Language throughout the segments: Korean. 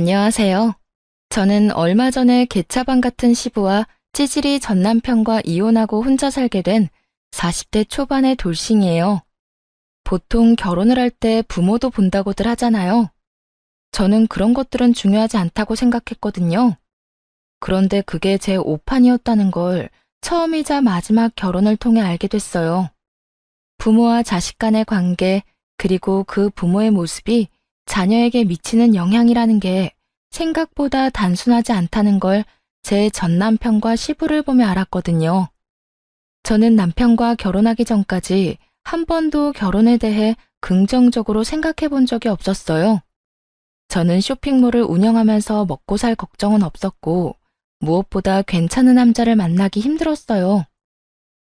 안녕하세요. 저는 얼마 전에 개차반 같은 시부와 찌질이 전 남편과 이혼하고 혼자 살게 된 40대 초반의 돌싱이에요. 보통 결혼을 할 때 부모도 본다고들 하잖아요. 저는 그런 것들은 중요하지 않다고 생각했거든요. 그런데 그게 제 오판이었다는 걸 처음이자 마지막 결혼을 통해 알게 됐어요. 부모와 자식 간의 관계, 그리고 그 부모의 모습이 자녀에게 미치는 영향이라는 게 생각보다 단순하지 않다는 걸 제 전 남편과 시부를 보며 알았거든요. 저는 남편과 결혼하기 전까지 한 번도 결혼에 대해 긍정적으로 생각해 본 적이 없었어요. 저는 쇼핑몰을 운영하면서 먹고 살 걱정은 없었고, 무엇보다 괜찮은 남자를 만나기 힘들었어요.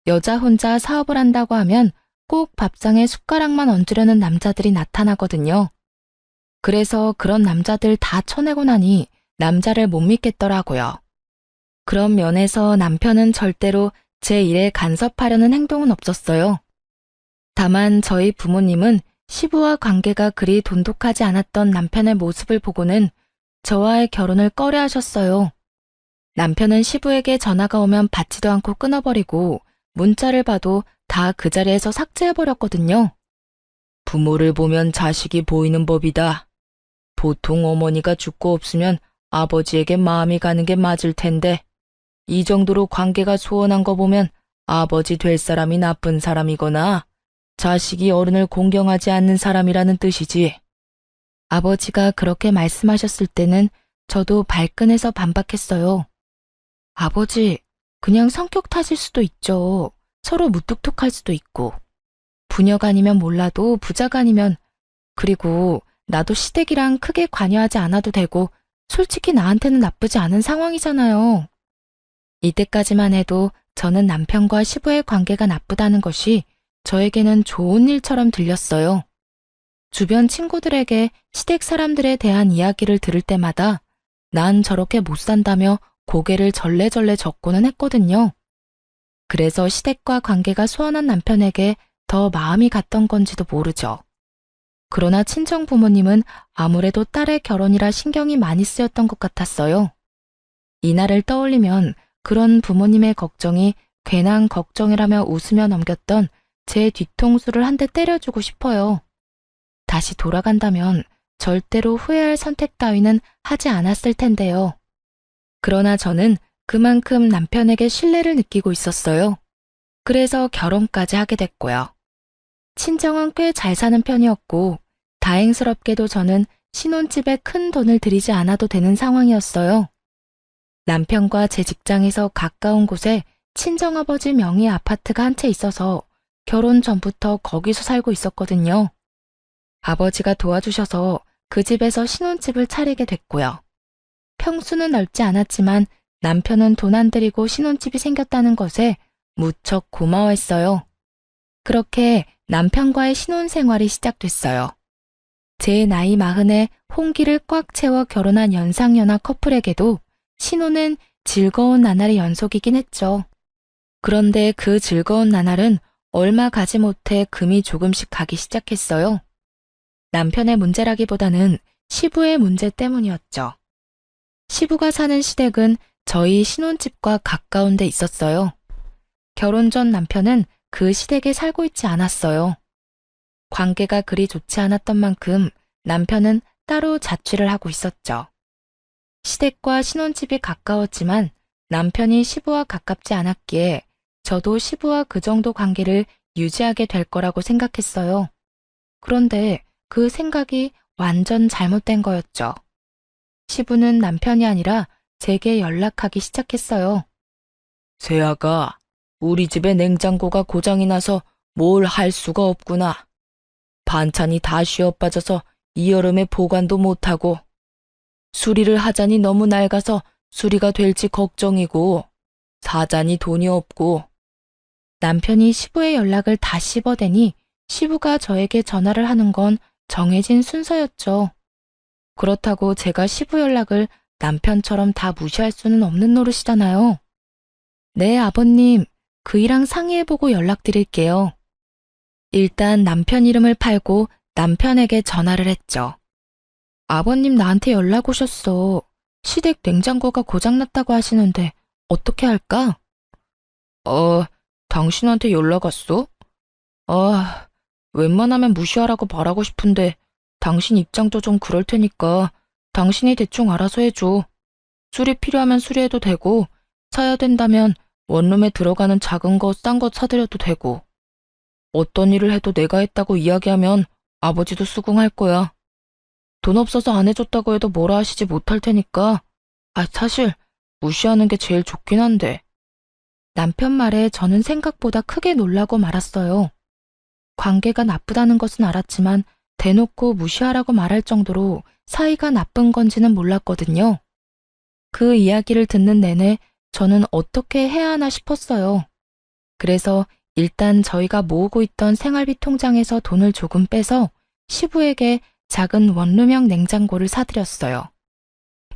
여자 혼자 사업을 한다고 하면 꼭 밥상에 숟가락만 얹으려는 남자들이 나타나거든요. 그래서 그런 남자들 다 쳐내고 나니 남자를 못 믿겠더라고요. 그런 면에서 남편은 절대로 제 일에 간섭하려는 행동은 없었어요. 다만 저희 부모님은 시부와 관계가 그리 돈독하지 않았던 남편의 모습을 보고는 저와의 결혼을 꺼려하셨어요. 남편은 시부에게 전화가 오면 받지도 않고 끊어버리고 문자를 봐도 다 그 자리에서 삭제해버렸거든요. 부모를 보면 자식이 보이는 법이다. 보통 어머니가 죽고 없으면 아버지에게 마음이 가는 게 맞을 텐데 이 정도로 관계가 소원한 거 보면 아버지 될 사람이 나쁜 사람이거나 자식이 어른을 공경하지 않는 사람이라는 뜻이지. 아버지가 그렇게 말씀하셨을 때는 저도 발끈해서 반박했어요. 아버지, 그냥 성격 탓일 수도 있죠. 서로 무뚝뚝할 수도 있고. 부녀가 아니면 몰라도 부자가 아니면, 그리고 나도 시댁이랑 크게 관여하지 않아도 되고 솔직히 나한테는 나쁘지 않은 상황이잖아요. 이때까지만 해도 저는 남편과 시부의 관계가 나쁘다는 것이 저에게는 좋은 일처럼 들렸어요. 주변 친구들에게 시댁 사람들에 대한 이야기를 들을 때마다 난 저렇게 못 산다며 고개를 절레절레 젓고는 했거든요. 그래서 시댁과 관계가 소원한 남편에게 더 마음이 갔던 건지도 모르죠. 그러나 친정 부모님은 아무래도 딸의 결혼이라 신경이 많이 쓰였던 것 같았어요. 이날을 떠올리면 그런 부모님의 걱정이 괜한 걱정이라며 웃으며 넘겼던 제 뒤통수를 한 대 때려주고 싶어요. 다시 돌아간다면 절대로 후회할 선택 따위는 하지 않았을 텐데요. 그러나 저는 그만큼 남편에게 신뢰를 느끼고 있었어요. 그래서 결혼까지 하게 됐고요. 친정은 꽤 잘 사는 편이었고 다행스럽게도 저는 신혼집에 큰 돈을 들이지 않아도 되는 상황이었어요. 남편과 제 직장에서 가까운 곳에 친정아버지 명의 아파트가 한 채 있어서 결혼 전부터 거기서 살고 있었거든요. 아버지가 도와주셔서 그 집에서 신혼집을 차리게 됐고요. 평수는 넓지 않았지만 남편은 돈 안 들이고 신혼집이 생겼다는 것에 무척 고마워했어요. 그렇게 남편과의 신혼생활이 시작됐어요. 제 나이 40에 홍기를 꽉 채워 결혼한 연상연하 커플에게도 신혼은 즐거운 나날의 연속이긴 했죠. 그런데 그 즐거운 나날은 얼마 가지 못해 금이 조금씩 가기 시작했어요. 남편의 문제라기보다는 시부의 문제 때문이었죠. 시부가 사는 시댁은 저희 신혼집과 가까운 데 있었어요. 결혼 전 남편은 그 시댁에 살고 있지 않았어요. 관계가 그리 좋지 않았던 만큼 남편은 따로 자취를 하고 있었죠. 시댁과 신혼집이 가까웠지만 남편이 시부와 가깝지 않았기에 저도 시부와 그 정도 관계를 유지하게 될 거라고 생각했어요. 그런데 그 생각이 완전 잘못된 거였죠. 시부는 남편이 아니라 제게 연락하기 시작했어요. 세아가, 우리 집에 냉장고가 고장이 나서 뭘 할 수가 없구나. 반찬이 다 쉬어빠져서 이 여름에 보관도 못하고 수리를 하자니 너무 낡아서 수리가 될지 걱정이고 사자니 돈이 없고. 남편이 시부의 연락을 다 씹어대니 시부가 저에게 전화를 하는 건 정해진 순서였죠. 그렇다고 제가 시부 연락을 남편처럼 다 무시할 수는 없는 노릇이잖아요. 네, 아버님, 그이랑 상의해보고 연락드릴게요. 일단 남편 이름을 팔고 남편에게 전화를 했죠. 아버님 나한테 연락 오셨어. 시댁 냉장고가 고장났다고 하시는데 어떻게 할까? 당신한테 연락 왔어? 웬만하면 무시하라고 말하고 싶은데 당신 입장도 좀 그럴 테니까 당신이 대충 알아서 해줘. 수리 필요하면 수리해도 되고 사야 된다면 원룸에 들어가는 작은 거, 싼 거 사드려도 되고 어떤 일을 해도 내가 했다고 이야기하면 아버지도 수긍할 거야. 돈 없어서 안 해줬다고 해도 뭐라 하시지 못할 테니까 사실 무시하는 게 제일 좋긴 한데. 남편 말에 저는 생각보다 크게 놀라고 말았어요. 관계가 나쁘다는 것은 알았지만 대놓고 무시하라고 말할 정도로 사이가 나쁜 건지는 몰랐거든요. 그 이야기를 듣는 내내 저는 어떻게 해야 하나 싶었어요. 그래서 일단 저희가 모으고 있던 생활비 통장에서 돈을 조금 빼서 시부에게 작은 원룸형 냉장고를 사드렸어요.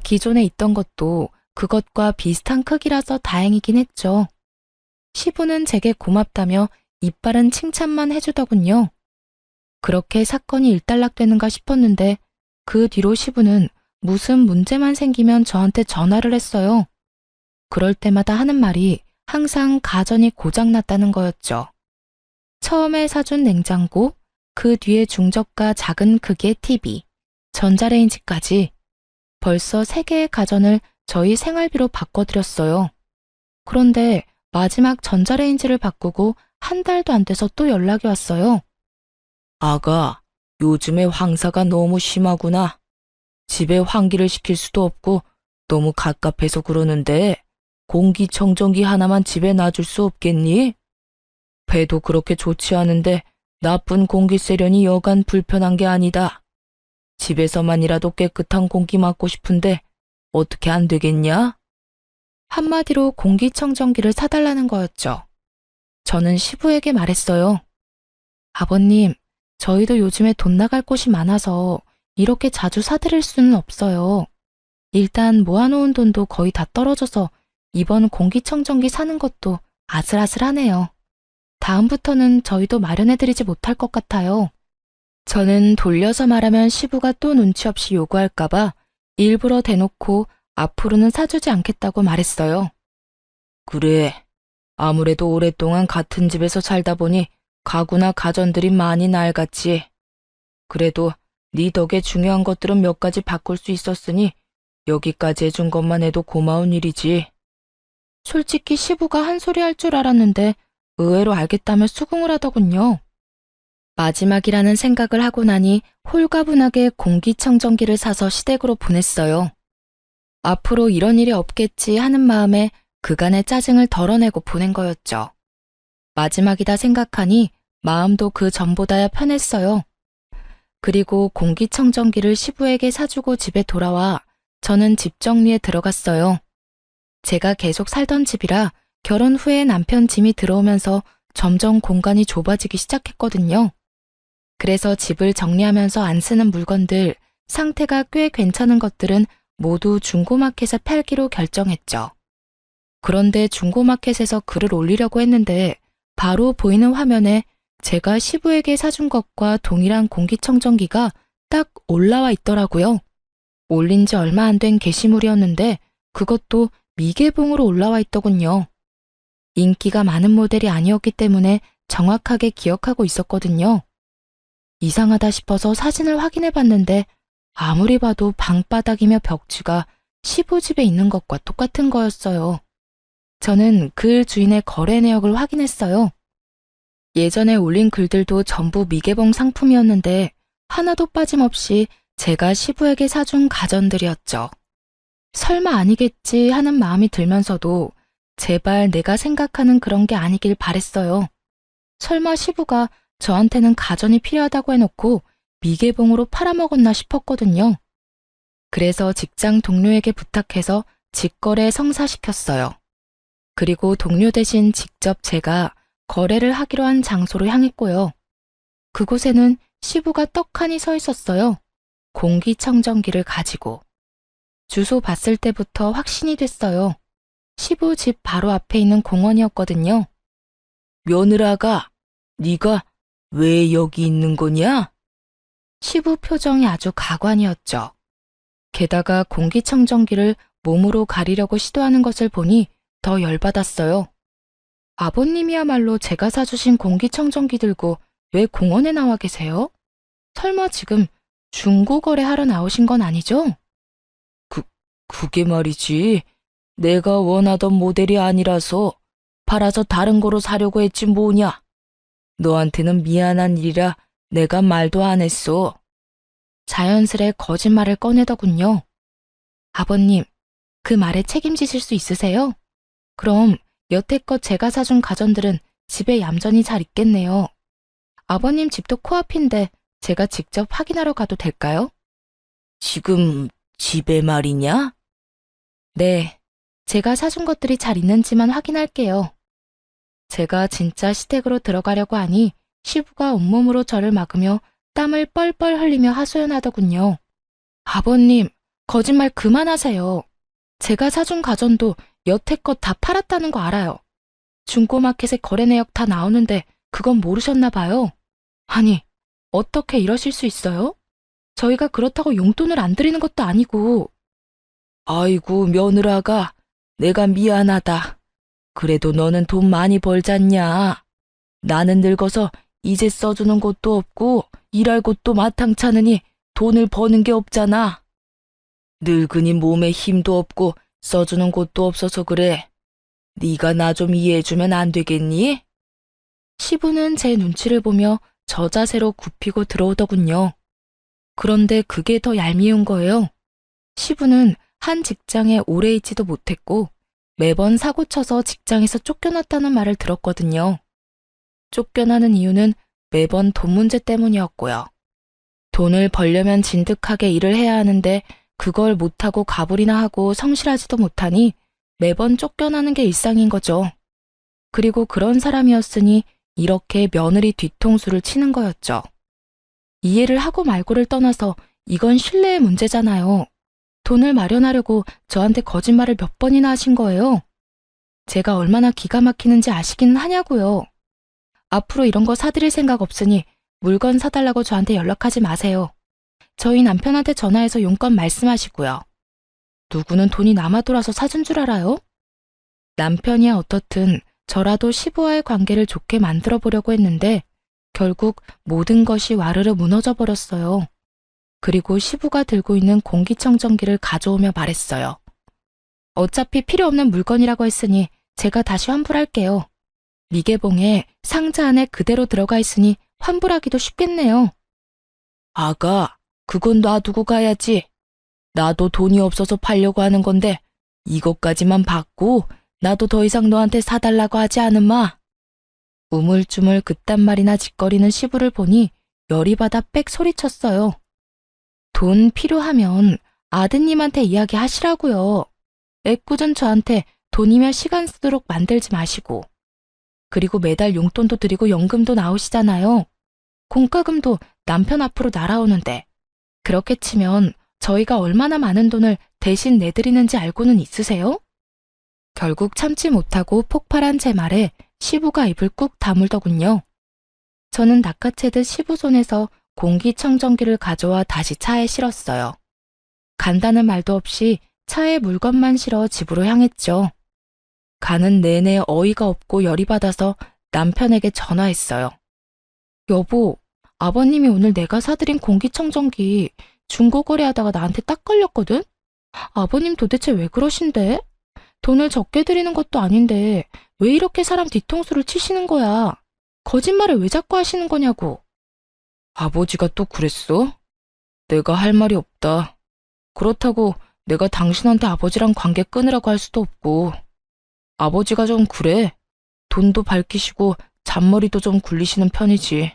기존에 있던 것도 그것과 비슷한 크기라서 다행이긴 했죠. 시부는 제게 고맙다며 이빨은 칭찬만 해주더군요. 그렇게 사건이 일단락되는가 싶었는데 그 뒤로 시부는 무슨 문제만 생기면 저한테 전화를 했어요. 그럴 때마다 하는 말이 항상 가전이 고장났다는 거였죠. 처음에 사준 냉장고, 그 뒤에 중저가 작은 크기의 TV, 전자레인지까지 벌써 3개의 가전을 저희 생활비로 바꿔드렸어요. 그런데 마지막 전자레인지를 바꾸고 한 달도 안 돼서 또 연락이 왔어요. 아가, 요즘에 황사가 너무 심하구나. 집에 환기를 시킬 수도 없고 너무 갑갑해서 그러는데 공기청정기 하나만 집에 놔줄 수 없겠니? 배도 그렇게 좋지 않은데 나쁜 공기 세련이 여간 불편한 게 아니다. 집에서만이라도 깨끗한 공기 맡고 싶은데 어떻게 안 되겠냐? 한마디로 공기청정기를 사달라는 거였죠. 저는 시부에게 말했어요. 아버님, 저희도 요즘에 돈 나갈 곳이 많아서 이렇게 자주 사드릴 수는 없어요. 일단 모아놓은 돈도 거의 다 떨어져서 이번 공기청정기 사는 것도 아슬아슬하네요. 다음부터는 저희도 마련해드리지 못할 것 같아요. 저는 돌려서 말하면 시부가 또 눈치 없이 요구할까봐 일부러 대놓고 앞으로는 사주지 않겠다고 말했어요. 그래, 아무래도 오랫동안 같은 집에서 살다 보니 가구나 가전들이 많이 낡았지. 그래도 네 덕에 중요한 것들은 몇 가지 바꿀 수 있었으니 여기까지 해준 것만 해도 고마운 일이지. 솔직히 시부가 한 소리 할 줄 알았는데 의외로 알겠다며 수긍을 하더군요. 마지막이라는 생각을 하고 나니 홀가분하게 공기청정기를 사서 시댁으로 보냈어요. 앞으로 이런 일이 없겠지 하는 마음에 그간의 짜증을 덜어내고 보낸 거였죠. 마지막이다 생각하니 마음도 그 전보다야 편했어요. 그리고 공기청정기를 시부에게 사주고 집에 돌아와 저는 집 정리에 들어갔어요. 제가 계속 살던 집이라 결혼 후에 남편 짐이 들어오면서 점점 공간이 좁아지기 시작했거든요. 그래서 집을 정리하면서 안 쓰는 물건들, 상태가 꽤 괜찮은 것들은 모두 중고마켓에 팔기로 결정했죠. 그런데 중고마켓에서 글을 올리려고 했는데 바로 보이는 화면에 제가 시부에게 사준 것과 동일한 공기청정기가 딱 올라와 있더라고요. 올린 지 얼마 안 된 게시물이었는데 그것도 미개봉으로 올라와 있더군요. 인기가 많은 모델이 아니었기 때문에 정확하게 기억하고 있었거든요. 이상하다 싶어서 사진을 확인해 봤는데 아무리 봐도 방바닥이며 벽지가 시부 집에 있는 것과 똑같은 거였어요. 저는 글 주인의 거래 내역을 확인했어요. 예전에 올린 글들도 전부 미개봉 상품이었는데 하나도 빠짐없이 제가 시부에게 사준 가전들이었죠. 설마 아니겠지 하는 마음이 들면서도 제발 내가 생각하는 그런 게 아니길 바랬어요. 설마 시부가 저한테는 가전이 필요하다고 해놓고 미개봉으로 팔아먹었나 싶었거든요. 그래서 직장 동료에게 부탁해서 직거래 성사시켰어요. 그리고 동료 대신 직접 제가 거래를 하기로 한 장소로 향했고요. 그곳에는 시부가 떡하니 서 있었어요. 공기청정기를 가지고. 주소 봤을 때부터 확신이 됐어요. 시부 집 바로 앞에 있는 공원이었거든요. 며느라가, 네가 왜 여기 있는 거냐? 시부 표정이 아주 가관이었죠. 게다가 공기청정기를 몸으로 가리려고 시도하는 것을 보니 더 열받았어요. 아버님이야말로 제가 사주신 공기청정기 들고 왜 공원에 나와 계세요? 설마 지금 중고거래 하러 나오신 건 아니죠? 그게 말이지. 내가 원하던 모델이 아니라서 팔아서 다른 거로 사려고 했지 뭐냐. 너한테는 미안한 일이라 내가 말도 안 했어. 자연스레 거짓말을 꺼내더군요. 아버님, 그 말에 책임지실 수 있으세요? 그럼 여태껏 제가 사준 가전들은 집에 얌전히 잘 있겠네요. 아버님 집도 코앞인데 제가 직접 확인하러 가도 될까요? 지금 집에 말이냐? 네, 제가 사준 것들이 잘 있는지만 확인할게요. 제가 진짜 시댁으로 들어가려고 하니 시부가 온몸으로 저를 막으며 땀을 뻘뻘 흘리며 하소연하더군요. 아버님, 거짓말 그만하세요. 제가 사준 가전도 여태껏 다 팔았다는 거 알아요. 중고마켓에 거래 내역 다 나오는데 그건 모르셨나 봐요. 아니, 어떻게 이러실 수 있어요? 저희가 그렇다고 용돈을 안 드리는 것도 아니고. 아이고, 며느라가, 내가 미안하다. 그래도 너는 돈 많이 벌잖냐. 나는 늙어서 이제 써주는 곳도 없고 일할 곳도 마땅찮으니 돈을 버는 게 없잖아. 늙으니 몸에 힘도 없고 써주는 곳도 없어서 그래. 네가 나 좀 이해해주면 안 되겠니? 시부는 제 눈치를 보며 저 자세로 굽히고 들어오더군요. 그런데 그게 더 얄미운 거예요. 시부는 한 직장에 오래 있지도 못했고 매번 사고쳐서 직장에서 쫓겨났다는 말을 들었거든요. 쫓겨나는 이유는 매번 돈 문제 때문이었고요. 돈을 벌려면 진득하게 일을 해야 하는데 그걸 못하고 가불이나 하고 성실하지도 못하니 매번 쫓겨나는 게 일상인 거죠. 그리고 그런 사람이었으니 이렇게 며느리 뒤통수를 치는 거였죠. 이해를 하고 말고를 떠나서 이건 신뢰의 문제잖아요. 돈을 마련하려고 저한테 거짓말을 몇 번이나 하신 거예요. 제가 얼마나 기가 막히는지 아시기는 하냐고요. 앞으로 이런 거 사드릴 생각 없으니 물건 사달라고 저한테 연락하지 마세요. 저희 남편한테 전화해서 용건 말씀하시고요. 누구는 돈이 남아 돌아서 사준 줄 알아요? 남편이야 어떻든 저라도 시부와의 관계를 좋게 만들어 보려고 했는데 결국 모든 것이 와르르 무너져 버렸어요. 그리고 시부가 들고 있는 공기청정기를 가져오며 말했어요. 어차피 필요 없는 물건이라고 했으니 제가 다시 환불할게요. 미개봉에 상자 안에 그대로 들어가 있으니 환불하기도 쉽겠네요. 아가, 그건 놔두고 가야지. 나도 돈이 없어서 팔려고 하는 건데 이것까지만 받고 나도 더 이상 너한테 사달라고 하지 않으마. 우물쭈물 그딴 말이나 짓거리는 시부를 보니 열이 받아 빽 소리쳤어요. 돈 필요하면 아드님한테 이야기하시라고요. 애꿎은 저한테 돈이며 시간 쓰도록 만들지 마시고. 그리고 매달 용돈도 드리고 연금도 나오시잖아요. 공과금도 남편 앞으로 날아오는데 그렇게 치면 저희가 얼마나 많은 돈을 대신 내드리는지 알고는 있으세요? 결국 참지 못하고 폭발한 제 말에 시부가 입을 꾹 다물더군요. 저는 낚아채듯 시부 손에서 공기청정기를 가져와 다시 차에 실었어요. 간다는 말도 없이 차에 물건만 실어 집으로 향했죠. 가는 내내 어이가 없고 열이 받아서 남편에게 전화했어요. 여보, 아버님이 오늘 내가 사드린 공기청정기 중고거래하다가 나한테 딱 걸렸거든? 아버님 도대체 왜 그러신데? 돈을 적게 드리는 것도 아닌데 왜 이렇게 사람 뒤통수를 치시는 거야? 거짓말을 왜 자꾸 하시는 거냐고. 아버지가 또 그랬어? 내가 할 말이 없다. 그렇다고 내가 당신한테 아버지랑 관계 끊으라고 할 수도 없고. 아버지가 좀 그래. 돈도 밝히시고 잔머리도 좀 굴리시는 편이지.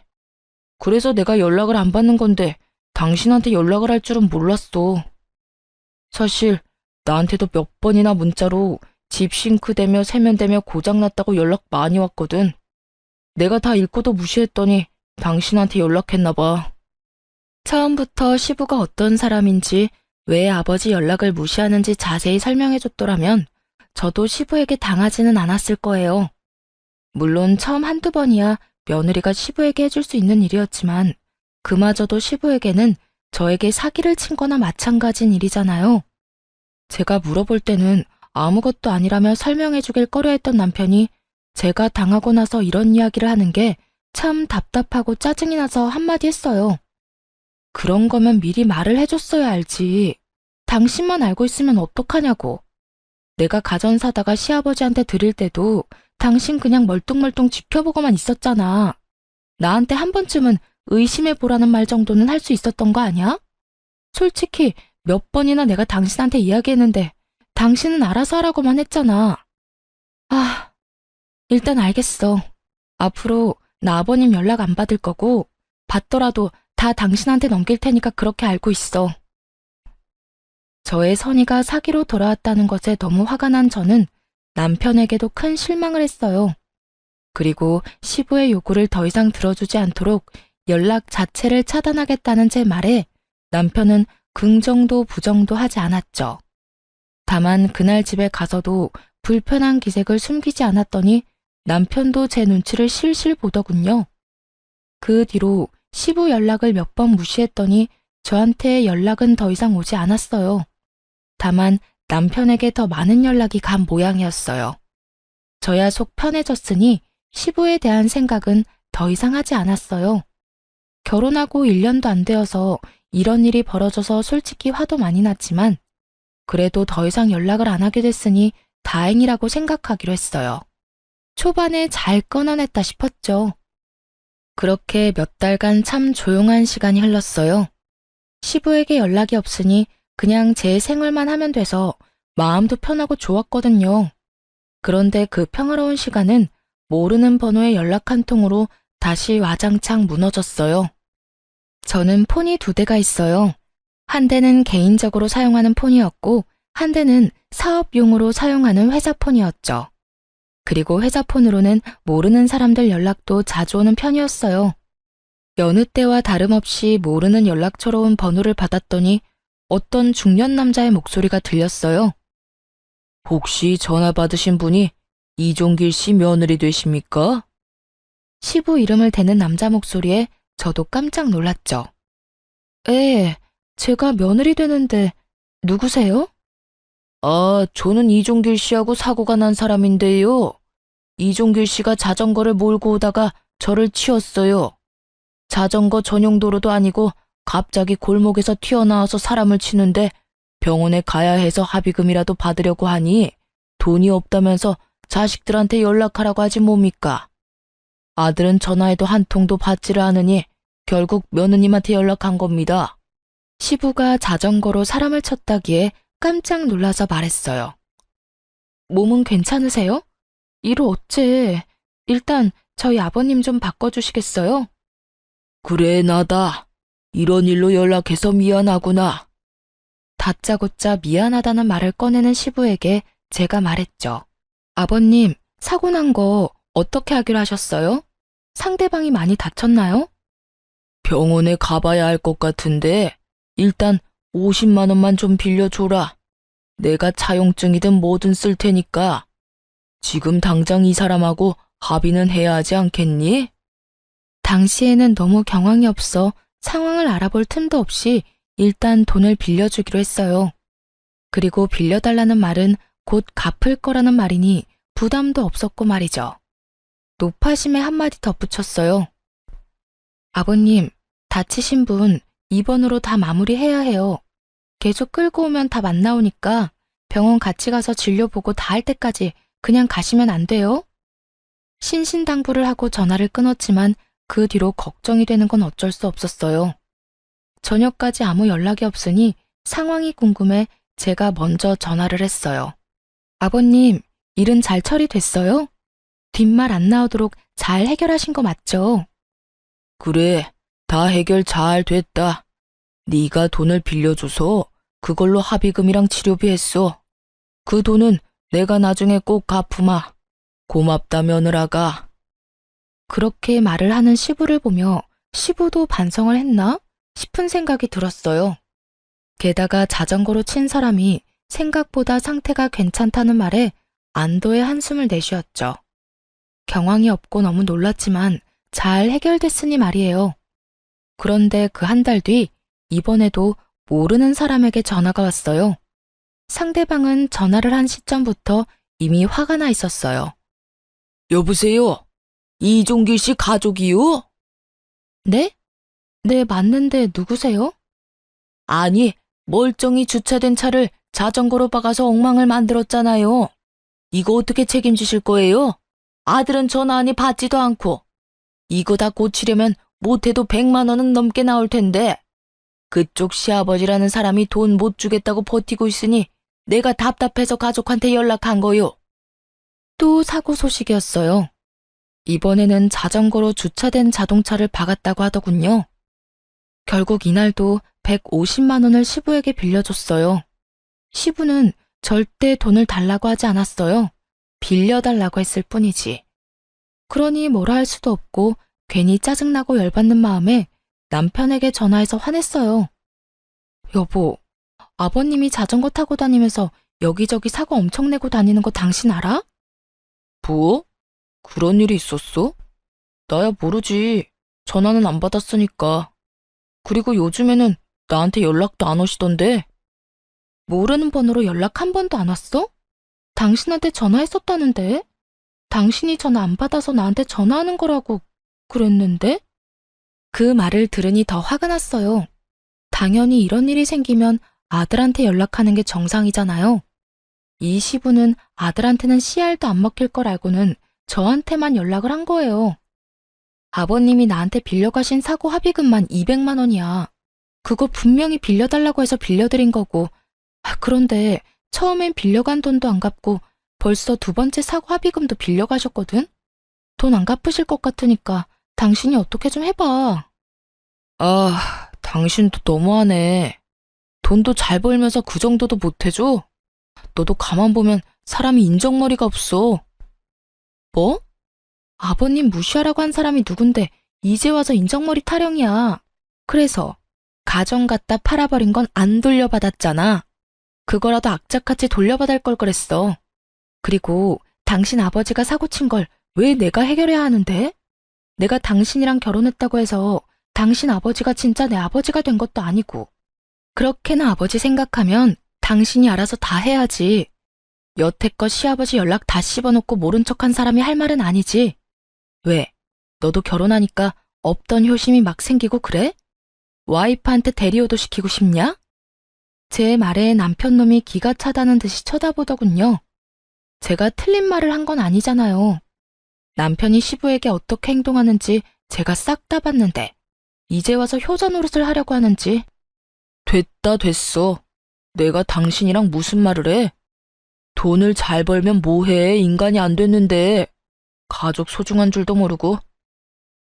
그래서 내가 연락을 안 받는 건데 당신한테 연락을 할 줄은 몰랐어. 사실 나한테도 몇 번이나 문자로 집 싱크대며 세면대며 고장났다고 연락 많이 왔거든. 내가 다 읽고도 무시했더니 당신한테 연락했나 봐. 처음부터 시부가 어떤 사람인지 왜 아버지 연락을 무시하는지 자세히 설명해줬더라면 저도 시부에게 당하지는 않았을 거예요. 물론 처음 한두 번이야 며느리가 시부에게 해줄 수 있는 일이었지만 그마저도 시부에게는 저에게 사기를 친 거나 마찬가지인 일이잖아요. 제가 물어볼 때는 아무것도 아니라며 설명해 주길 꺼려했던 남편이 제가 당하고 나서 이런 이야기를 하는 게 참 답답하고 짜증이 나서 한마디 했어요. 그런 거면 미리 말을 해줬어야 알지. 당신만 알고 있으면 어떡하냐고. 내가 가전 사다가 시아버지한테 드릴 때도 당신 그냥 멀뚱멀뚱 지켜보고만 있었잖아. 나한테 한 번쯤은 의심해보라는 말 정도는 할 수 있었던 거 아니야? 솔직히 몇 번이나 내가 당신한테 이야기했는데 당신은 알아서 하라고만 했잖아. 아, 일단 알겠어. 앞으로 나 아버님 연락 안 받을 거고 받더라도 다 당신한테 넘길 테니까 그렇게 알고 있어. 저의 선의가 사기로 돌아왔다는 것에 너무 화가 난 저는 남편에게도 큰 실망을 했어요. 그리고 시부의 요구를 더 이상 들어주지 않도록 연락 자체를 차단하겠다는 제 말에 남편은 긍정도 부정도 하지 않았죠. 다만 그날 집에 가서도 불편한 기색을 숨기지 않았더니 남편도 제 눈치를 실실 보더군요. 그 뒤로 시부 연락을 몇 번 무시했더니 저한테 연락은 더 이상 오지 않았어요. 다만 남편에게 더 많은 연락이 간 모양이었어요. 저야 속 편해졌으니 시부에 대한 생각은 더 이상 하지 않았어요. 결혼하고 1년도 안 되어서 이런 일이 벌어져서 솔직히 화도 많이 났지만 그래도 더 이상 연락을 안 하게 됐으니 다행이라고 생각하기로 했어요. 초반에 잘 끊어냈다 싶었죠. 그렇게 몇 달간 참 조용한 시간이 흘렀어요. 시부에게 연락이 없으니 그냥 제 생활만 하면 돼서 마음도 편하고 좋았거든요. 그런데 그 평화로운 시간은 모르는 번호에 연락 한 통으로 다시 와장창 무너졌어요. 저는 폰이 2대가 있어요. 한 대는 개인적으로 사용하는 폰이었고 한 대는 사업용으로 사용하는 회사 폰이었죠. 그리고 회사 폰으로는 모르는 사람들 연락도 자주 오는 편이었어요. 여느 때와 다름없이 모르는 연락처로 온 번호를 받았더니 어떤 중년 남자의 목소리가 들렸어요. 혹시 전화 받으신 분이 이종길 씨 며느리 되십니까? 시부 이름을 대는 남자 목소리에 저도 깜짝 놀랐죠. 예, 제가 며느리 되는데 누구세요? 아, 저는 이종길 씨하고 사고가 난 사람인데요. 이종길 씨가 자전거를 몰고 오다가 저를 치었어요. 자전거 전용 도로도 아니고 갑자기 골목에서 튀어나와서 사람을 치는데 병원에 가야 해서 합의금이라도 받으려고 하니 돈이 없다면서 자식들한테 연락하라고 하지 뭡니까? 아들은 전화해도 한 통도 받지를 않으니 결국 며느님한테 연락한 겁니다. 시부가 자전거로 사람을 쳤다기에 깜짝 놀라서 말했어요. 몸은 괜찮으세요? 이로 어째. 일단 저희 아버님 좀 바꿔주시겠어요? 그래, 나다. 이런 일로 연락해서 미안하구나. 다짜고짜 미안하다는 말을 꺼내는 시부에게 제가 말했죠. 아버님, 사고 난 거 어떻게 하기로 하셨어요? 상대방이 많이 다쳤나요? 병원에 가봐야 할 것 같은데 일단 50만 원만 좀 빌려줘라. 내가 차용증이든 뭐든 쓸 테니까. 지금 당장 이 사람하고 합의는 해야 하지 않겠니? 당시에는 너무 경황이 없어 상황을 알아볼 틈도 없이 일단 돈을 빌려주기로 했어요. 그리고 빌려달라는 말은 곧 갚을 거라는 말이니 부담도 없었고 말이죠. 노파심에 한마디 덧붙였어요. 아버님, 다치신 분 입원으로 다 마무리해야 해요. 계속 끌고 오면 답 안 나오니까 병원 같이 가서 진료 보고 다 할 때까지 그냥 가시면 안 돼요? 신신당부를 하고 전화를 끊었지만 그 뒤로 걱정이 되는 건 어쩔 수 없었어요. 저녁까지 아무 연락이 없으니 상황이 궁금해 제가 먼저 전화를 했어요. 아버님, 일은 잘 처리됐어요? 뒷말 안 나오도록 잘 해결하신 거 맞죠? 그래, 다 해결 잘 됐다. 네가 돈을 빌려줘서 그걸로 합의금이랑 치료비 했어. 그 돈은 내가 나중에 꼭 갚으마. 고맙다, 며느라가. 그렇게 말을 하는 시부를 보며 시부도 반성을 했나 싶은 생각이 들었어요. 게다가 자전거로 친 사람이 생각보다 상태가 괜찮다는 말에 안도의 한숨을 내쉬었죠. 경황이 없고 너무 놀랐지만 잘 해결됐으니 말이에요. 그런데 그 한 달 뒤 이번에도 모르는 사람에게 전화가 왔어요. 상대방은 전화를 한 시점부터 이미 화가 나 있었어요. 여보세요? 이종길 씨 가족이요? 네? 네, 맞는데 누구세요? 아니, 멀쩡히 주차된 차를 자전거로 박아서 엉망을 만들었잖아요. 이거 어떻게 책임지실 거예요? 아들은 전화 받지도 않고. 이거 다 고치려면 못해도 100만 원은 넘게 나올 텐데. 그쪽 시아버지라는 사람이 돈 못 주겠다고 버티고 있으니 내가 답답해서 가족한테 연락한 거요. 또 사고 소식이었어요. 이번에는 자전거로 주차된 자동차를 박았다고 하더군요. 결국 이날도 150만 원을 시부에게 빌려줬어요. 시부는 절대 돈을 달라고 하지 않았어요. 빌려달라고 했을 뿐이지. 그러니 뭐라 할 수도 없고 괜히 짜증나고 열받는 마음에 남편에게 전화해서 화냈어요. 여보, 아버님이 자전거 타고 다니면서 여기저기 사고 엄청 내고 다니는 거 당신 알아? 뭐? 그런 일이 있었어? 나야 모르지. 전화는 안 받았으니까. 그리고 요즘에는 나한테 연락도 안 오시던데. 모르는 번호로 연락 한 번도 안 왔어? 당신한테 전화했었다는데? 당신이 전화 안 받아서 나한테 전화하는 거라고 그랬는데? 그 말을 들으니 더 화가 났어요. 당연히 이런 일이 생기면 아들한테 연락하는 게 정상이잖아요. 이 시부는 아들한테는 씨알도 안 먹힐 걸 알고는 저한테만 연락을 한 거예요. 아버님이 나한테 빌려가신 사고 합의금만 200만 원이야. 그거 분명히 빌려달라고 해서 빌려드린 거고. 그런데 처음엔 빌려간 돈도 안 갚고 벌써 두 번째 사고 합의금도 빌려가셨거든? 돈 안 갚으실 것 같으니까 당신이 어떻게 좀 해봐. 아, 당신도 너무하네. 돈도 잘 벌면서 그 정도도 못 해줘? 너도 가만 보면 사람이 인정머리가 없어. 뭐? 아버님 무시하라고 한 사람이 누군데 이제 와서 인정머리 타령이야. 그래서 가정 갖다 팔아버린 건 안 돌려받았잖아. 그거라도 악착같이 돌려받을 걸 그랬어. 그리고 당신 아버지가 사고 친 걸 왜 내가 해결해야 하는데? 내가 당신이랑 결혼했다고 해서 당신 아버지가 진짜 내 아버지가 된 것도 아니고. 그렇게나 아버지 생각하면 당신이 알아서 다 해야지. 여태껏 시아버지 연락 다 씹어놓고 모른 척한 사람이 할 말은 아니지. 왜? 너도 결혼하니까 없던 효심이 막 생기고 그래? 와이프한테 대리호도 시키고 싶냐? 제 말에 남편놈이 기가 차다는 듯이 쳐다보더군요. 제가 틀린 말을 한 건 아니잖아요. 남편이 시부에게 어떻게 행동하는지 제가 싹 다 봤는데 이제 와서 효자 노릇을 하려고 하는지. 됐다 됐어. 내가 당신이랑 무슨 말을 해? 돈을 잘 벌면 뭐해, 인간이 안 됐는데. 가족 소중한 줄도 모르고.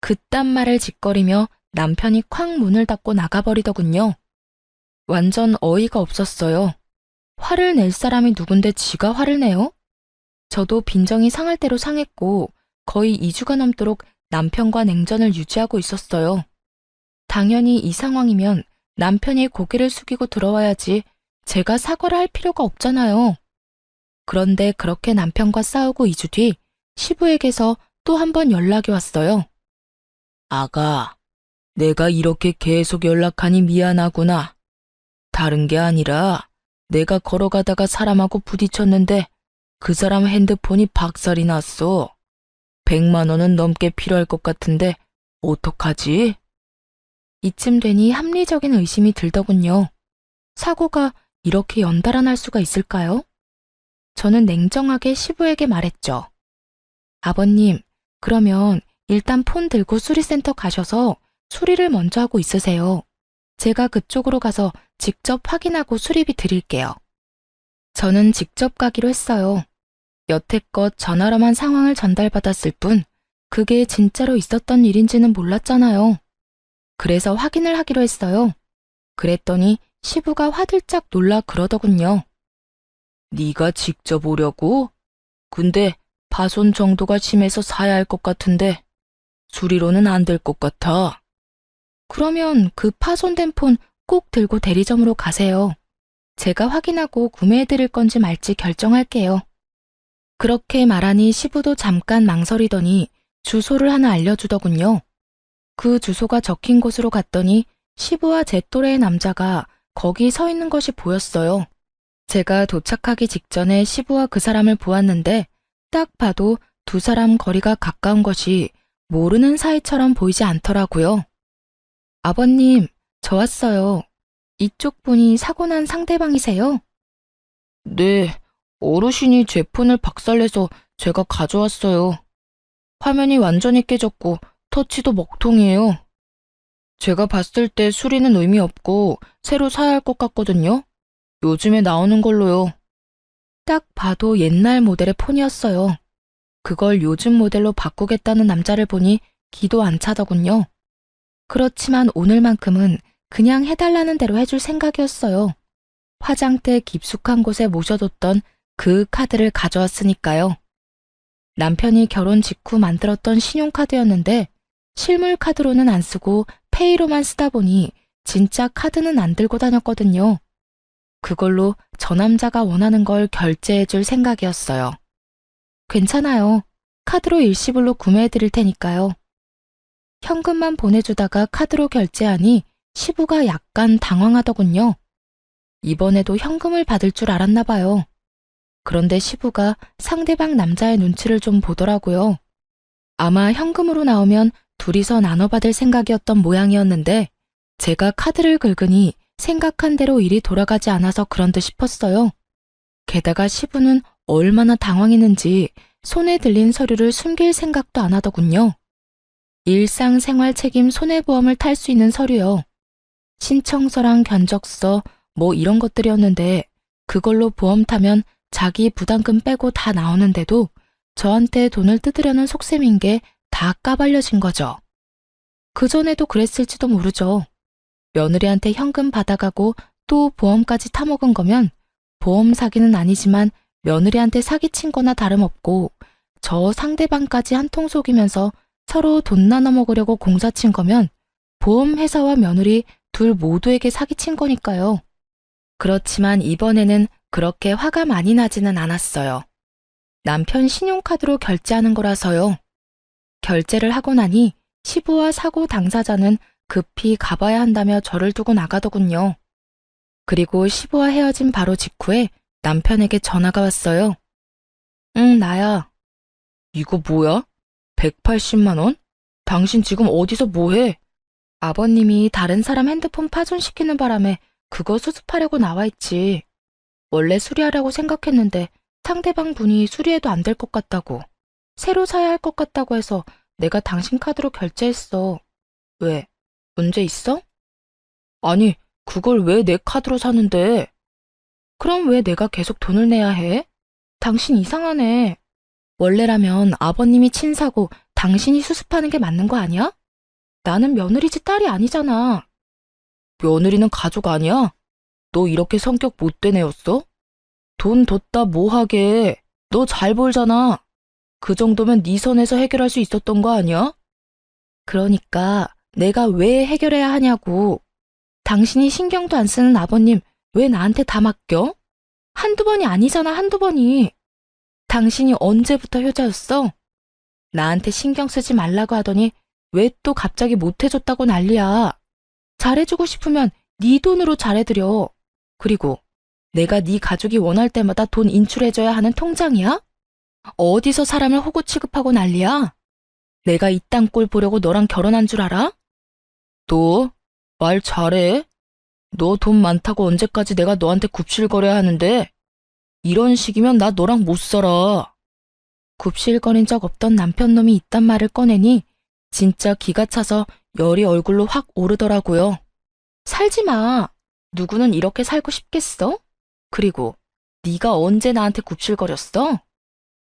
그딴 말을 짓거리며 남편이 쾅 문을 닫고 나가버리더군요. 완전 어이가 없었어요. 화를 낼 사람이 누군데 지가 화를 내요? 저도 빈정이 상할 대로 상했고 거의 2주가 넘도록 남편과 냉전을 유지하고 있었어요. 당연히 이 상황이면 남편이 고개를 숙이고 들어와야지 제가 사과를 할 필요가 없잖아요. 그런데 그렇게 남편과 싸우고 2주 뒤 시부에게서 또 한 번 연락이 왔어요. 아가, 내가 이렇게 계속 연락하니 미안하구나. 다른 게 아니라 내가 걸어가다가 사람하고 부딪혔는데 그 사람 핸드폰이 박살이 났어. 100만 원은 넘게 필요할 것 같은데 어떡하지? 이쯤 되니 합리적인 의심이 들더군요. 사고가 이렇게 연달아 날 수가 있을까요? 저는 냉정하게 시부에게 말했죠. 아버님, 그러면 일단 폰 들고 수리센터 가셔서 수리를 먼저 하고 있으세요. 제가 그쪽으로 가서 직접 확인하고 수리비 드릴게요. 저는 직접 가기로 했어요. 여태껏 전화로만 상황을 전달받았을 뿐 그게 진짜로 있었던 일인지는 몰랐잖아요. 그래서 확인을 하기로 했어요. 그랬더니 시부가 화들짝 놀라 그러더군요. 네가 직접 오려고? 근데 파손 정도가 심해서 사야 할 것 같은데 수리로는 안 될 것 같아. 그러면 그 파손된 폰 꼭 들고 대리점으로 가세요. 제가 확인하고 구매해드릴 건지 말지 결정할게요. 그렇게 말하니 시부도 잠깐 망설이더니 주소를 하나 알려주더군요. 그 주소가 적힌 곳으로 갔더니 시부와 제 또래의 남자가 거기 서 있는 것이 보였어요. 제가 도착하기 직전에 시부와 그 사람을 보았는데 딱 봐도 두 사람 거리가 가까운 것이 모르는 사이처럼 보이지 않더라고요. 아버님, 저 왔어요. 이쪽 분이 사고 난 상대방이세요? 네, 어르신이 제 폰을 박살내서 제가 가져왔어요. 화면이 완전히 깨졌고 터치도 먹통이에요. 제가 봤을 때 수리는 의미 없고 새로 사야 할 것 같거든요. 요즘에 나오는 걸로요. 딱 봐도 옛날 모델의 폰이었어요. 그걸 요즘 모델로 바꾸겠다는 남자를 보니 기도 안 차더군요. 그렇지만 오늘만큼은 그냥 해달라는 대로 해줄 생각이었어요. 화장대 깊숙한 곳에 모셔뒀던 그 카드를 가져왔으니까요. 남편이 결혼 직후 만들었던 신용카드였는데 실물 카드로는 안 쓰고 페이로만 쓰다 보니 진짜 카드는 안 들고 다녔거든요. 그걸로 저 남자가 원하는 걸 결제해줄 생각이었어요. 괜찮아요. 카드로 일시불로 구매해드릴 테니까요. 현금만 보내주다가 카드로 결제하니 시부가 약간 당황하더군요. 이번에도 현금을 받을 줄 알았나 봐요. 그런데 시부가 상대방 남자의 눈치를 좀 보더라고요. 아마 현금으로 나오면 둘이서 나눠받을 생각이었던 모양이었는데 제가 카드를 긁으니 생각한 대로 일이 돌아가지 않아서 그런 듯 싶었어요. 게다가 시부는 얼마나 당황했는지 손에 들린 서류를 숨길 생각도 안 하더군요. 일상생활 책임 손해보험을 탈 수 있는 서류요. 신청서랑 견적서 뭐 이런 것들이었는데 그걸로 보험 타면 자기 부담금 빼고 다 나오는데도 저한테 돈을 뜯으려는 속셈인 게 다 까발려진 거죠. 그전에도 그랬을지도 모르죠. 며느리한테 현금 받아가고 또 보험까지 타먹은 거면 보험 사기는 아니지만 며느리한테 사기친 거나 다름없고 저 상대방까지 한통 속이면서 서로 돈 나눠 먹으려고 공사친 거면 보험회사와 며느리 둘 모두에게 사기친 거니까요. 그렇지만 이번에는 그렇게 화가 많이 나지는 않았어요. 남편 신용카드로 결제하는 거라서요. 결제를 하고 나니 시부와 사고 당사자는 급히 가봐야 한다며 저를 두고 나가더군요. 그리고 시부와 헤어진 바로 직후에 남편에게 전화가 왔어요. 응, 나야. 이거 뭐야? 180만 원? 당신 지금 어디서 뭐해? 아버님이 다른 사람 핸드폰 파손시키는 바람에 그거 수습하려고 나와 있지. 원래 수리하려고 생각했는데 상대방 분이 수리해도 안 될 것 같다고. 새로 사야 할 것 같다고 해서 내가 당신 카드로 결제했어. 왜? 문제 있어? 아니, 그걸 왜 내 카드로 사는데? 그럼 왜 내가 계속 돈을 내야 해? 당신 이상하네. 원래라면 아버님이 친 사고 당신이 수습하는 게 맞는 거 아니야? 나는 며느리 집 딸이 아니잖아. 며느리는 가족 아니야? 너 이렇게 성격 못된 애였어? 돈 뒀다 뭐 하게. 너 잘 벌잖아. 그 정도면 네 선에서 해결할 수 있었던 거 아니야? 그러니까 내가 왜 해결해야 하냐고. 당신이 신경도 안 쓰는 아버님 왜 나한테 다 맡겨? 한두 번이 아니잖아, 한두 번이. 당신이 언제부터 효자였어? 나한테 신경 쓰지 말라고 하더니 왜 또 갑자기 못해줬다고 난리야. 잘해주고 싶으면 네 돈으로 잘해드려. 그리고 내가 네 가족이 원할 때마다 돈 인출해줘야 하는 통장이야? 어디서 사람을 호구 취급하고 난리야? 내가 이 땅 꼴 보려고 너랑 결혼한 줄 알아? 너 말 잘해. 너 돈 많다고 언제까지 내가 너한테 굽실거려야 하는데? 이런 식이면 나 너랑 못 살아. 굽실거린 적 없던 남편놈이 이딴 말을 꺼내니 진짜 기가 차서 열이 얼굴로 확 오르더라고요. 살지 마. 누구는 이렇게 살고 싶겠어? 그리고 네가 언제 나한테 굽실거렸어?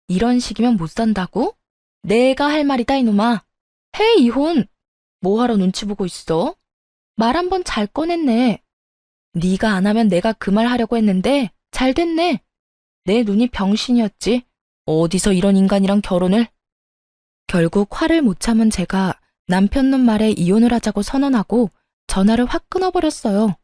이런 식이면 못 산다고? 내가 할 말이다 이놈아. 해 이혼. 뭐하러 눈치 보고 있어? 말 한 번 잘 꺼냈네. 네가 안 하면 내가 그 말 하려고 했는데 잘 됐네. 내 눈이 병신이었지. 어디서 이런 인간이랑 결혼을? 결국 화를 못 참은 제가 남편놈 말에 이혼을 하자고 선언하고 전화를 확 끊어버렸어요.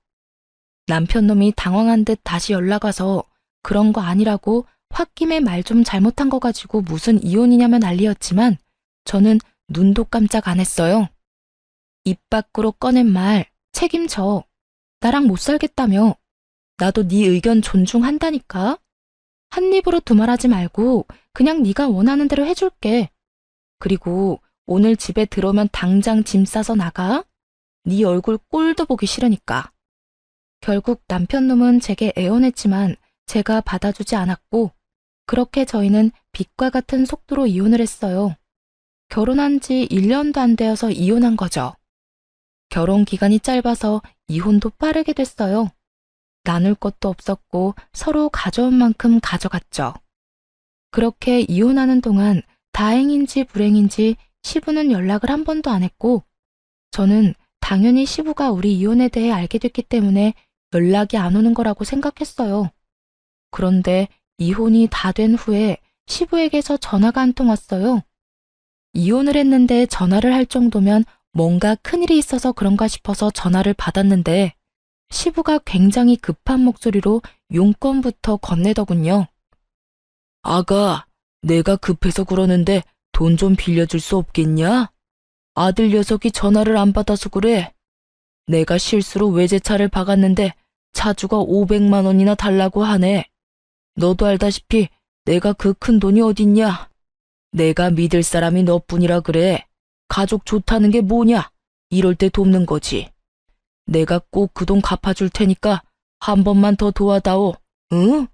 남편놈이 당황한 듯 다시 연락 와서 그런 거 아니라고 홧김에 말 좀 잘못한 거 가지고 무슨 이혼이냐며 난리였지만 저는 눈도 깜짝 안 했어요. 입 밖으로 꺼낸 말 책임져. 나랑 못 살겠다며. 나도 네 의견 존중한다니까. 한 입으로 두말하지 말고 그냥 네가 원하는 대로 해줄게. 그리고 오늘 집에 들어오면 당장 짐 싸서 나가. 네 얼굴 꼴도 보기 싫으니까. 결국 남편 놈은 제게 애원했지만 제가 받아주지 않았고 그렇게 저희는 빛과 같은 속도로 이혼을 했어요. 결혼한 지 1년도 안 되어서 이혼한 거죠. 결혼 기간이 짧아서 이혼도 빠르게 됐어요. 나눌 것도 없었고 서로 가져온 만큼 가져갔죠. 그렇게 이혼하는 동안 다행인지 불행인지 시부는 연락을 한 번도 안 했고 저는 당연히 시부가 우리 이혼에 대해 알게 됐기 때문에 연락이 안 오는 거라고 생각했어요. 그런데 이혼이 다 된 후에 시부에게서 전화가 한 통 왔어요. 이혼을 했는데 전화를 할 정도면 뭔가 큰일이 있어서 그런가 싶어서 전화를 받았는데 시부가 굉장히 급한 목소리로 용건부터 건네더군요. 아가, 내가 급해서 그러는데 돈 좀 빌려줄 수 없겠냐? 아들 녀석이 전화를 안 받아서 그래. 내가 실수로 외제차를 박았는데 차주가 500만 원이나 달라고 하네. 너도 알다시피 내가 그 큰 돈이 어딨냐? 내가 믿을 사람이 너뿐이라 그래. 가족 좋다는 게 뭐냐? 이럴 때 돕는 거지. 내가 꼭 그 돈 갚아줄 테니까 한 번만 더 도와다오. 응?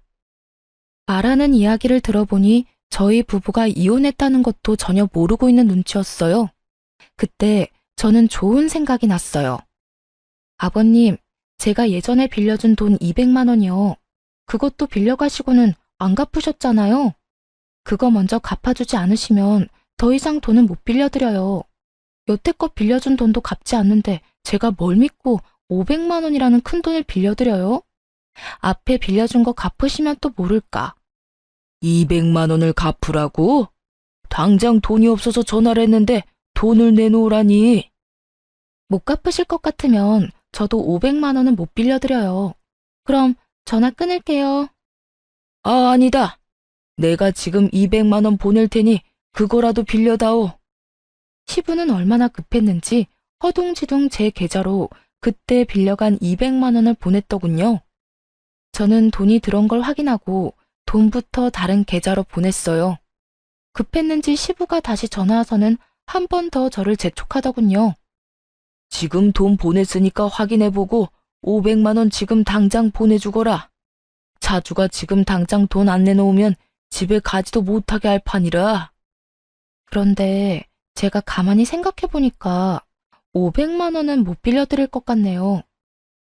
말하는 이야기를 들어보니 저희 부부가 이혼했다는 것도 전혀 모르고 있는 눈치였어요. 그때 저는 좋은 생각이 났어요. 아버님, 제가 예전에 빌려준 돈 200만 원이요. 그것도 빌려가시고는 안 갚으셨잖아요. 그거 먼저 갚아주지 않으시면 더 이상 돈은 못 빌려드려요. 여태껏 빌려준 돈도 갚지 않는데 제가 뭘 믿고 500만 원이라는 큰 돈을 빌려드려요? 앞에 빌려준 거 갚으시면 또 모를까. 200만 원을 갚으라고? 당장 돈이 없어서 전화를 했는데 돈을 내놓으라니. 못 갚으실 것 같으면 저도 500만 원은 못 빌려드려요. 그럼 전화 끊을게요. 아, 아니다. 내가 지금 200만 원 보낼 테니 그거라도 빌려다오. 시부는 얼마나 급했는지 허둥지둥 제 계좌로 그때 빌려간 200만 원을 보냈더군요. 저는 돈이 들어온 걸 확인하고 돈부터 다른 계좌로 보냈어요. 급했는지 시부가 다시 전화와서는 한 번 더 저를 재촉하더군요. 지금 돈 보냈으니까 확인해보고 500만 원 지금 당장 보내주거라. 차주가 지금 당장 돈 안 내놓으면 집에 가지도 못하게 할 판이라. 그런데 제가 가만히 생각해보니까 500만 원은 못 빌려드릴 것 같네요.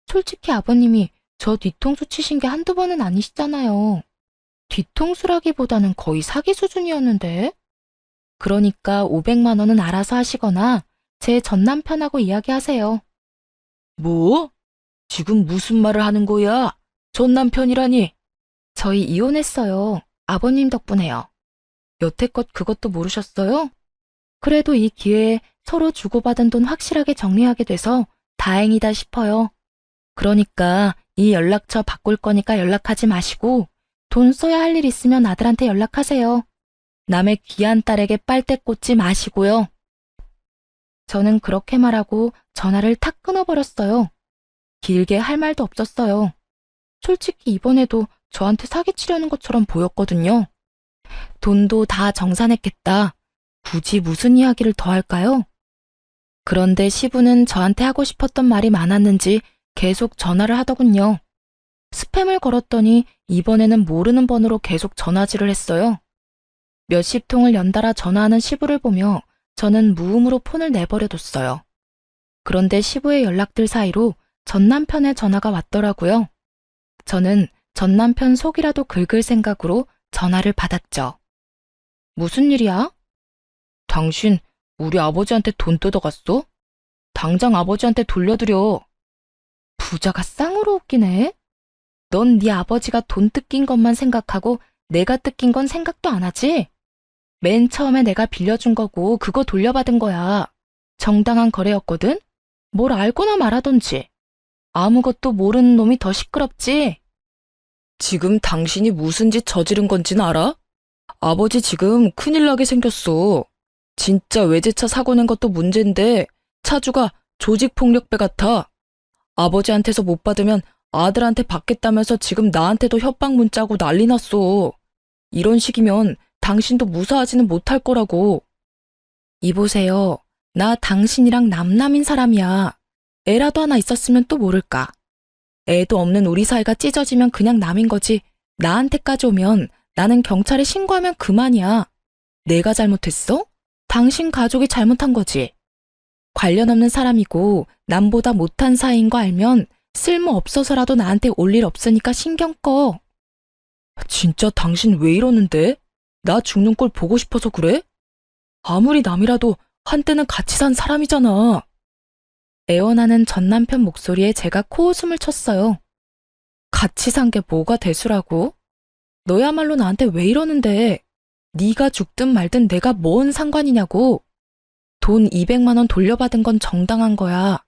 솔직히 아버님이 저 뒤통수 치신 게 한두 번은 아니시잖아요. 뒤통수라기보다는 거의 사기 수준이었는데. 그러니까 500만 원은 알아서 하시거나 제 전남편하고 이야기하세요. 뭐? 지금 무슨 말을 하는 거야? 전남편이라니? 저희 이혼했어요. 아버님 덕분에요. 여태껏 그것도 모르셨어요? 그래도 이 기회에 서로 주고받은 돈 확실하게 정리하게 돼서 다행이다 싶어요. 그러니까 이 연락처 바꿀 거니까 연락하지 마시고 돈 써야 할 일 있으면 아들한테 연락하세요. 남의 귀한 딸에게 빨대 꽂지 마시고요. 저는 그렇게 말하고 전화를 탁 끊어버렸어요. 길게 할 말도 없었어요. 솔직히 이번에도 저한테 사기치려는 것처럼 보였거든요. 돈도 다 정산했겠다. 굳이 무슨 이야기를 더 할까요? 그런데 시부는 저한테 하고 싶었던 말이 많았는지 계속 전화를 하더군요. 스팸을 걸었더니 이번에는 모르는 번호로 계속 전화질을 했어요. 몇십 통을 연달아 전화하는 시부를 보며 저는 무음으로 폰을 내버려뒀어요. 그런데 시부의 연락들 사이로 전남편의 전화가 왔더라고요. 저는 전남편 속이라도 긁을 생각으로 전화를 받았죠. 무슨 일이야? 당신 우리 아버지한테 돈 뜯어갔어? 당장 아버지한테 돌려드려. 부자가 쌍으로 웃기네. 넌 네 아버지가 돈 뜯긴 것만 생각하고 내가 뜯긴 건 생각도 안 하지? 맨 처음에 내가 빌려준 거고 그거 돌려받은 거야. 정당한 거래였거든? 뭘 알고나 말하던지. 아무것도 모르는 놈이 더 시끄럽지? 지금 당신이 무슨 짓 저지른 건지는 알아? 아버지 지금 큰일 나게 생겼어. 진짜 외제차 사고 낸 것도 문제인데 차주가 조직폭력배 같아. 아버지한테서 못 받으면 아들한테 받겠다면서 지금 나한테도 협박 문자고 난리 났어. 이런 식이면 당신도 무사하지는 못할 거라고. 이보세요. 나 당신이랑 남남인 사람이야. 애라도 하나 있었으면 또 모를까. 애도 없는 우리 사이가 찢어지면 그냥 남인 거지. 나한테까지 오면 나는 경찰에 신고하면 그만이야. 내가 잘못했어? 당신 가족이 잘못한 거지. 관련 없는 사람이고 남보다 못한 사이인 거 알면 쓸모 없어서라도 나한테 올 일 없으니까 신경 꺼. 진짜 당신 왜 이러는데? 나 죽는 꼴 보고 싶어서 그래? 아무리 남이라도 한때는 같이 산 사람이잖아. 애원하는 전 남편 목소리에 제가 코웃음을 쳤어요. 같이 산 게 뭐가 대수라고? 너야말로 나한테 왜 이러는데? 네가 죽든 말든 내가 뭔 상관이냐고. 돈 200만 원 돌려받은 건 정당한 거야.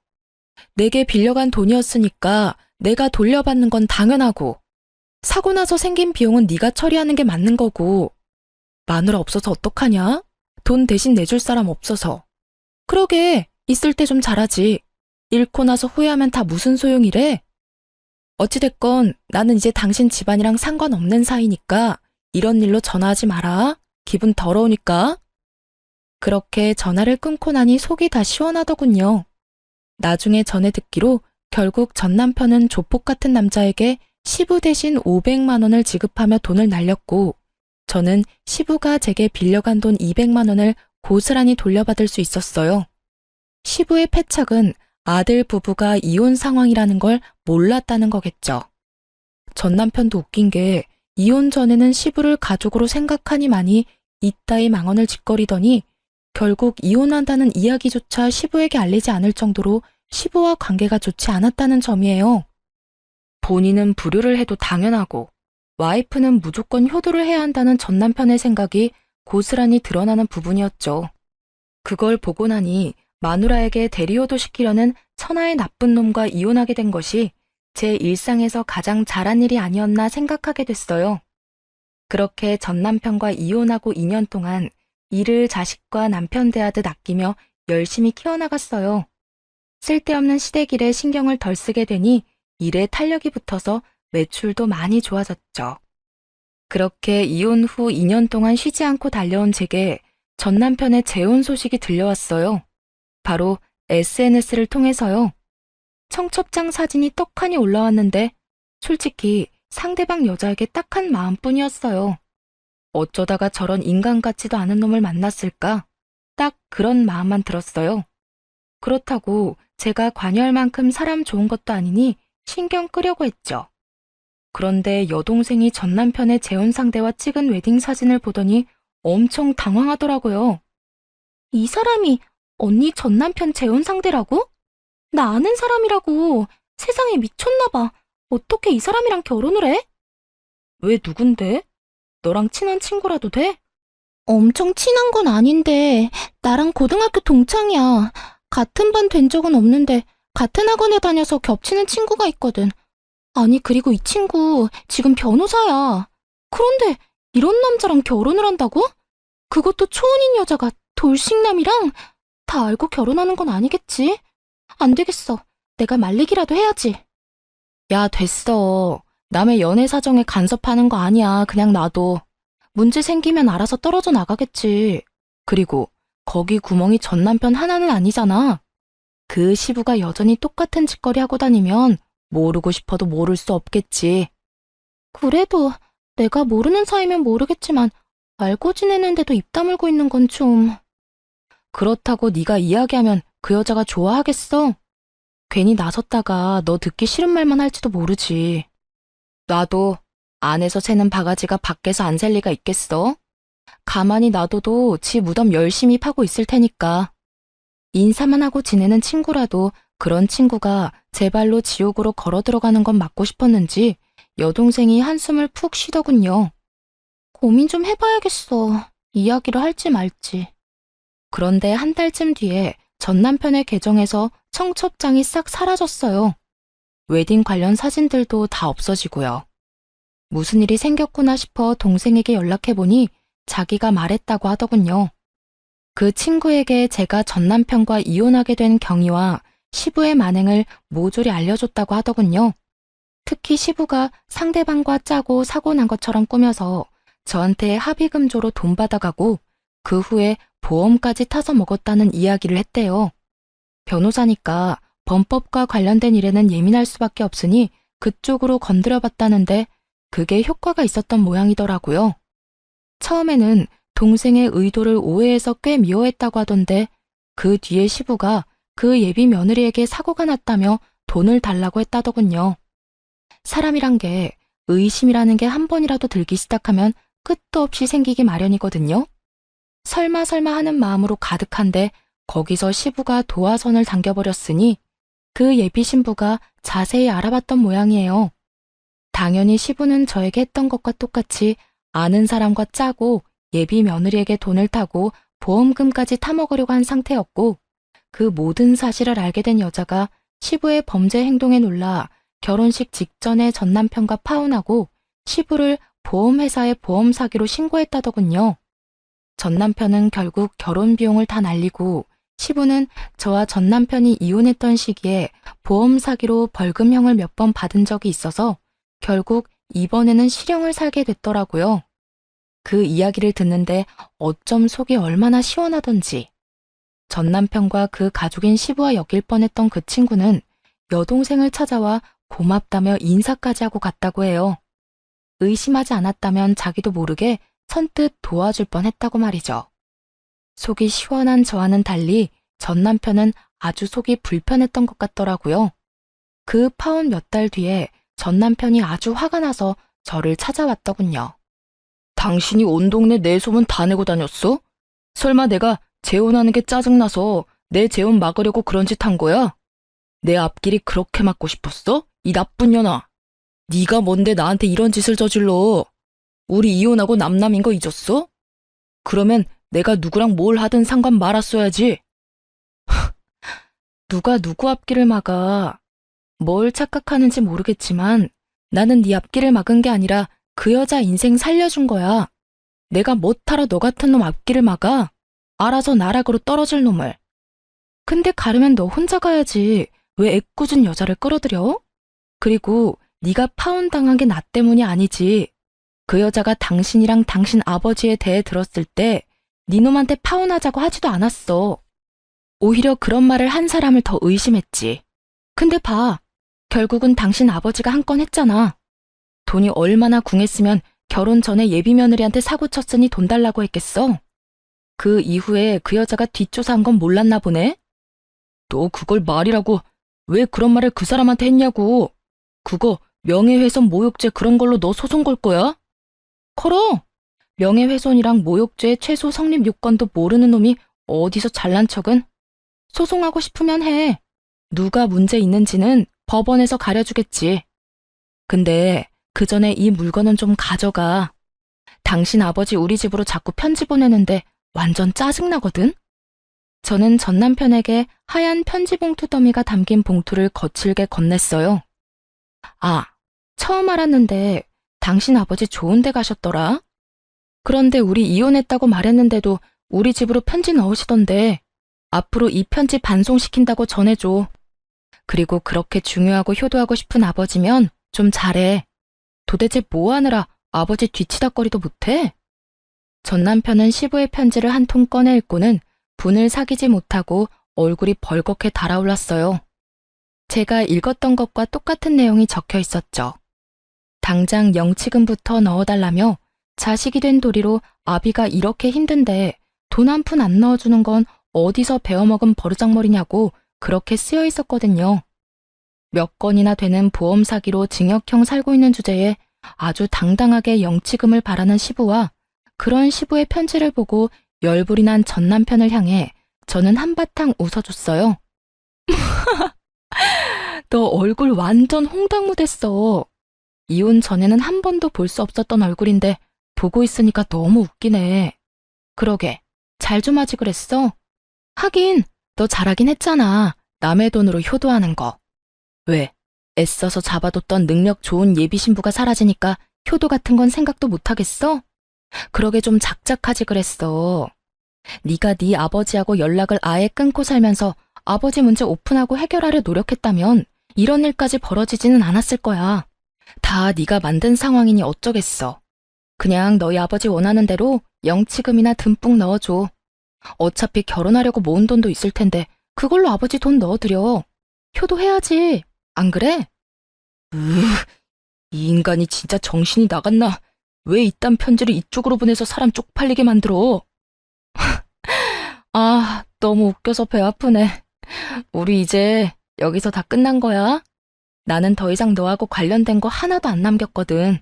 내게 빌려간 돈이었으니까 내가 돌려받는 건 당연하고. 사고 나서 생긴 비용은 네가 처리하는 게 맞는 거고. 마누라 없어서 어떡하냐? 돈 대신 내줄 사람 없어서. 그러게, 있을 때 좀 잘하지. 잃고 나서 후회하면 다 무슨 소용이래? 어찌됐건 나는 이제 당신 집안이랑 상관없는 사이니까 이런 일로 전화하지 마라. 기분 더러우니까. 그렇게 전화를 끊고 나니 속이 다 시원하더군요. 나중에 전해 듣기로 결국 전 남편은 조폭 같은 남자에게 시부 대신 500만 원을 지급하며 돈을 날렸고 저는 시부가 제게 빌려간 돈 200만 원을 고스란히 돌려받을 수 있었어요. 시부의 패착은 아들 부부가 이혼 상황이라는 걸 몰랐다는 거겠죠. 전 남편도 웃긴 게 이혼 전에는 시부를 가족으로 생각하니만이 이따위 망언을 짓거리더니 결국 이혼한다는 이야기조차 시부에게 알리지 않을 정도로 시부와 관계가 좋지 않았다는 점이에요. 본인은 불효를 해도 당연하고 와이프는 무조건 효도를 해야 한다는 전 남편의 생각이 고스란히 드러나는 부분이었죠. 그걸 보고 나니 마누라에게 대리효도 시키려는 천하의 나쁜 놈과 이혼하게 된 것이 제 일상에서 가장 잘한 일이 아니었나 생각하게 됐어요. 그렇게 전 남편과 이혼하고 2년 동안 일을 자식과 남편 대하듯 아끼며 열심히 키워나갔어요. 쓸데없는 시댁일에 신경을 덜 쓰게 되니 일에 탄력이 붙어서 매출도 많이 좋아졌죠. 그렇게 이혼 후 2년 동안 쉬지 않고 달려온 제게 전 남편의 재혼 소식이 들려왔어요. 바로 SNS를 통해서요. 청첩장 사진이 떡하니 올라왔는데 솔직히 상대방 여자에게 딱한 마음뿐이었어요. 어쩌다가 저런 인간 같지도 않은 놈을 만났을까? 딱 그런 마음만 들었어요. 그렇다고 제가 관여할 만큼 사람 좋은 것도 아니니 신경 끄려고 했죠. 그런데 여동생이 전 남편의 재혼 상대와 찍은 웨딩 사진을 보더니 엄청 당황하더라고요. 이 사람이 언니 전 남편 재혼 상대라고? 나 아는 사람이라고. 세상에 미쳤나 봐. 어떻게 이 사람이랑 결혼을 해? 왜 누군데? 너랑 친한 친구라도 돼? 엄청 친한 건 아닌데 나랑 고등학교 동창이야. 같은 반 된 적은 없는데 같은 학원에 다녀서 겹치는 친구가 있거든. 아니 그리고 이 친구 지금 변호사야. 그런데 이런 남자랑 결혼을 한다고? 그것도 초혼인 여자가 돌싱남이랑? 다 알고 결혼하는 건 아니겠지? 안 되겠어. 내가 말리기라도 해야지. 야, 됐어. 남의 연애 사정에 간섭하는 거 아니야. 그냥 놔둬. 문제 생기면 알아서 떨어져 나가겠지. 그리고 거기 구멍이 전 남편 하나는 아니잖아. 그 시부가 여전히 똑같은 짓거리 하고 다니면 모르고 싶어도 모를 수 없겠지. 그래도 내가 모르는 사이면 모르겠지만 알고 지내는데도 입 다물고 있는 건 좀... 그렇다고 네가 이야기하면 그 여자가 좋아하겠어? 괜히 나섰다가 너 듣기 싫은 말만 할지도 모르지. 나도 안에서 새는 바가지가 밖에서 안 셀 리가 있겠어? 가만히 놔둬도 지 무덤 열심히 파고 있을 테니까. 인사만 하고 지내는 친구라도 그런 친구가 제 발로 지옥으로 걸어 들어가는 건 막고 싶었는지 여동생이 한숨을 푹 쉬더군요. 고민 좀 해봐야겠어. 이야기를 할지 말지. 그런데 한 달쯤 뒤에 전 남편의 계정에서 청첩장이 싹 사라졌어요. 웨딩 관련 사진들도 다 없어지고요. 무슨 일이 생겼구나 싶어 동생에게 연락해보니 자기가 말했다고 하더군요. 그 친구에게 제가 전 남편과 이혼하게 된 경위와 시부의 만행을 모조리 알려줬다고 하더군요. 특히 시부가 상대방과 짜고 사고 난 것처럼 꾸며서 저한테 합의금조로 돈 받아가고 그 후에 보험까지 타서 먹었다는 이야기를 했대요. 변호사니까 범법과 관련된 일에는 예민할 수밖에 없으니 그쪽으로 건드려봤다는데 그게 효과가 있었던 모양이더라고요. 처음에는 동생의 의도를 오해해서 꽤 미워했다고 하던데 그 뒤에 시부가 그 예비 며느리에게 사고가 났다며 돈을 달라고 했다더군요. 사람이란 게 의심이라는 게 한 번이라도 들기 시작하면 끝도 없이 생기기 마련이거든요. 설마 하는 마음으로 가득한데 거기서 시부가 도화선을 당겨버렸으니 그 예비 신부가 자세히 알아봤던 모양이에요. 당연히 시부는 저에게 했던 것과 똑같이 아는 사람과 짜고 예비 며느리에게 돈을 타고 보험금까지 타먹으려고 한 상태였고 그 모든 사실을 알게 된 여자가 시부의 범죄 행동에 놀라 결혼식 직전에 전 남편과 파혼하고 시부를 보험회사에 보험 사기로 신고했다더군요. 전 남편은 결국 결혼 비용을 다 날리고 시부는 저와 전 남편이 이혼했던 시기에 보험 사기로 벌금형을 몇 번 받은 적이 있어서 결국 이번에는 실형을 살게 됐더라고요. 그 이야기를 듣는데 어쩜 속이 얼마나 시원하던지. 전 남편과 그 가족인 시부와 엮일 뻔했던 그 친구는 여동생을 찾아와 고맙다며 인사까지 하고 갔다고 해요. 의심하지 않았다면 자기도 모르게 선뜻 도와줄 뻔했다고 말이죠. 속이 시원한 저와는 달리 전 남편은 아주 속이 불편했던 것 같더라고요. 그 파혼 몇 달 뒤에 전 남편이 아주 화가 나서 저를 찾아왔더군요. 당신이 온 동네 내 소문 다 내고 다녔어? 설마 내가 재혼하는 게 짜증나서 내 재혼 막으려고 그런 짓 한 거야? 내 앞길이 그렇게 막고 싶었어? 이 나쁜 년아. 네가 뭔데 나한테 이런 짓을 저질러? 우리 이혼하고 남남인 거 잊었어? 그러면 내가 누구랑 뭘 하든 상관 말았어야지. 누가 누구 앞길을 막아. 뭘 착각하는지 모르겠지만 나는 네 앞길을 막은 게 아니라 그 여자 인생 살려준 거야. 내가 못하러 너 같은 놈 앞길을 막아. 알아서 나락으로 떨어질 놈을. 근데 가려면 너 혼자 가야지. 왜 애꿎은 여자를 끌어들여? 그리고 네가 파혼당한 게 나 때문이 아니지. 그 여자가 당신이랑 당신 아버지에 대해 들었을 때 네 놈한테 파혼하자고 하지도 않았어. 오히려 그런 말을 한 사람을 더 의심했지. 근데 봐. 결국은 당신 아버지가 한 건 했잖아. 돈이 얼마나 궁했으면 결혼 전에 예비 며느리한테 사고 쳤으니 돈 달라고 했겠어. 그 이후에 그 여자가 뒷조사한 건 몰랐나 보네? 너 그걸 말이라고 왜 그런 말을 그 사람한테 했냐고. 그거 명예훼손 모욕죄 그런 걸로 너 소송 걸 거야? 걸어. 명예훼손이랑 모욕죄 최소 성립 요건도 모르는 놈이 어디서 잘난 척은? 소송하고 싶으면 해. 누가 문제 있는지는 법원에서 가려주겠지. 근데 그 전에 이 물건은 좀 가져가. 당신 아버지 우리 집으로 자꾸 편지 보내는데 완전 짜증나거든? 저는 전 남편에게 하얀 편지 봉투 더미가 담긴 봉투를 거칠게 건넸어요. 아, 처음 알았는데 당신 아버지 좋은 데 가셨더라? 그런데 우리 이혼했다고 말했는데도 우리 집으로 편지 넣으시던데 앞으로 이 편지 반송시킨다고 전해줘. 그리고 그렇게 중요하고 효도하고 싶은 아버지면 좀 잘해. 도대체 뭐 하느라 아버지 뒤치다꺼리도 못해? 전 남편은 시부의 편지를 한 통 꺼내 읽고는 분을 사귀지 못하고 얼굴이 벌겋게 달아올랐어요. 제가 읽었던 것과 똑같은 내용이 적혀 있었죠. 당장 영치금부터 넣어달라며 자식이 된 도리로 아비가 이렇게 힘든데 돈 한 푼 안 넣어주는 건 어디서 배워먹은 버르장머리냐고 그렇게 쓰여 있었거든요. 몇 건이나 되는 보험 사기로 징역형 살고 있는 주제에 아주 당당하게 영치금을 바라는 시부와 그런 시부의 편지를 보고 열불이 난 전 남편을 향해 저는 한바탕 웃어줬어요. 너 얼굴 완전 홍당무됐어. 이혼 전에는 한 번도 볼 수 없었던 얼굴인데 보고 있으니까 너무 웃기네. 그러게, 잘 좀 하지 그랬어? 하긴, 너 잘하긴 했잖아. 남의 돈으로 효도하는 거. 왜? 애써서 잡아뒀던 능력 좋은 예비 신부가 사라지니까 효도 같은 건 생각도 못하겠어? 그러게 좀 작작하지 그랬어. 네가 네 아버지하고 연락을 아예 끊고 살면서 아버지 문제 오픈하고 해결하려 노력했다면 이런 일까지 벌어지지는 않았을 거야. 다 네가 만든 상황이니 어쩌겠어. 그냥 너희 아버지 원하는 대로 영치금이나 듬뿍 넣어줘. 어차피 결혼하려고 모은 돈도 있을 텐데 그걸로 아버지 돈 넣어드려. 효도해야지. 안 그래? 이 인간이 진짜 정신이 나갔나? 왜 이딴 편지를 이쪽으로 보내서 사람 쪽팔리게 만들어? 아, 너무 웃겨서 배 아프네. 우리 이제 여기서 다 끝난 거야. 나는 더 이상 너하고 관련된 거 하나도 안 남겼거든.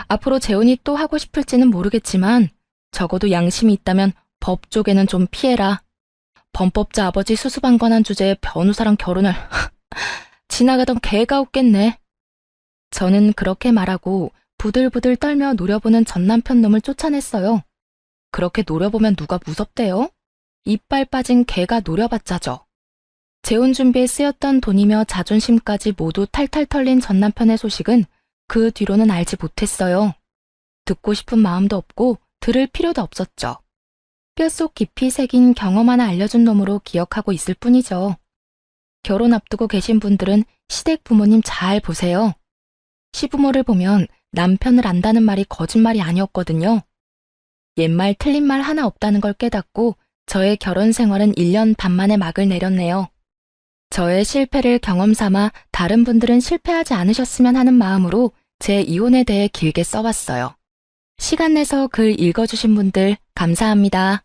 앞으로 재혼이 또 하고 싶을지는 모르겠지만 적어도 양심이 있다면 법 쪽에는 좀 피해라. 범법자 아버지 수수방관한 주제에 변호사랑 결혼을 지나가던 개가 웃겠네. 저는 그렇게 말하고 부들부들 떨며 노려보는 전남편 놈을 쫓아냈어요. 그렇게 노려보면 누가 무섭대요? 이빨 빠진 개가 노려봤자죠. 재혼 준비에 쓰였던 돈이며 자존심까지 모두 탈탈 털린 전남편의 소식은 그 뒤로는 알지 못했어요. 듣고 싶은 마음도 없고 들을 필요도 없었죠. 뼛속 깊이 새긴 경험 하나 알려준 놈으로 기억하고 있을 뿐이죠. 결혼 앞두고 계신 분들은 시댁 부모님 잘 보세요. 시부모를 보면 남편을 안다는 말이 거짓말이 아니었거든요. 옛말 틀린 말 하나 없다는 걸 깨닫고 저의 결혼 생활은 1년 반 만에 막을 내렸네요. 저의 실패를 경험 삼아 다른 분들은 실패하지 않으셨으면 하는 마음으로 제 이혼에 대해 길게 써봤어요. 시간 내서 글 읽어주신 분들 감사합니다.